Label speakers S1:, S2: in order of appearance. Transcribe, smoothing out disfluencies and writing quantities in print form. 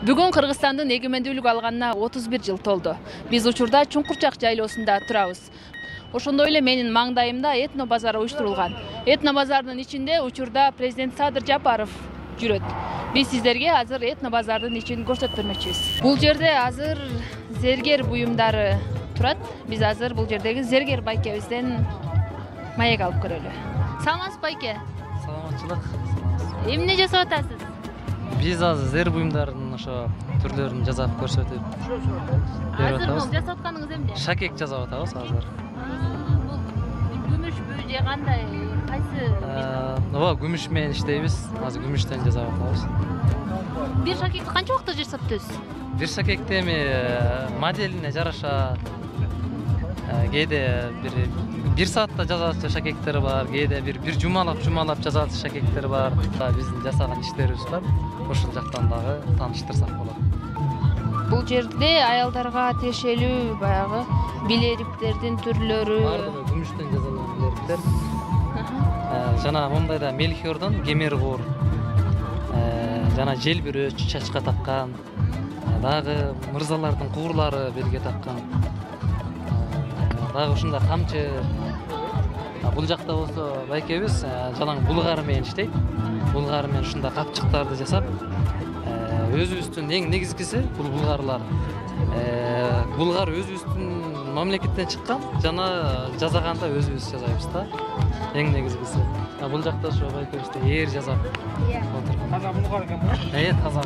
S1: Бүгүн Кыргызстандын эгемендүүлүк алганына 31 жыл толду. Биз учурда Чуңкурчак жайлоосунда турабыз. Ошондой эле менин маңдайымда этно базары уюштурулган. Этно базардын ичинде учурда президент Садыр Жапаров жүрөт. Биз сиздерге азыр этно базардын ичин көрсөтүп бермекчибиз. Бул жерде азыр зергер буюмдары турат. Биз азыр бул жердеги зергер байкебизден маек алып көрөлү. Саламатсыз байке.
S2: Саламатчылык.
S1: Эмне жасап атасыз?
S2: Биз азыр зер буюмдардын ошо түрлөрүн жасап көрсөтүп берип
S1: Азыр бул
S2: атабыз.
S1: жасап атканыңыз эмне?
S2: Шакек жасап атабыз азыр.
S1: Бул күмүшпү же кандай? Кайсы?
S2: Ооба, күмүш менен иштейбиз. Азыр күмүштөн жасап атабыз.
S1: Бир шакекти канча убакытта жасап өтөсүз?
S2: Бир шакекти эми моделине жараша кээде бир саатта жазат шакектер бар, кээде бир жумалап жазат шакектер бар. Биздин жасаган иштерибиз бар. Ошол жактан дагы тааныштырсак болот.
S1: Бул жерде аялдарга тиешелүү баягы билериктердин түрлөрү.
S2: Бардыгы күмүштөн жасалган билектер. Жана мондайда мельхиордон кемер куур, жана желбирөөч чачка таккан, дагы мырзалардын куурлары белге таккан, дагы ушундай камчы. Бул жакта болсо байкебиз жалаң булгары менен иштейт. Булгары менен ушундай капчыктарды жасап, өзүбүздүн эң негизгиси бул булгарлар. Булгар өзүбүздүн мамлекеттен чыккан, жана жасаганда өзүбүз жасайбыз да. Эң негизгиси. Бул жакта ошо байкебизде ээр жасап отурган.
S3: Таза булгар экен.
S2: Таза.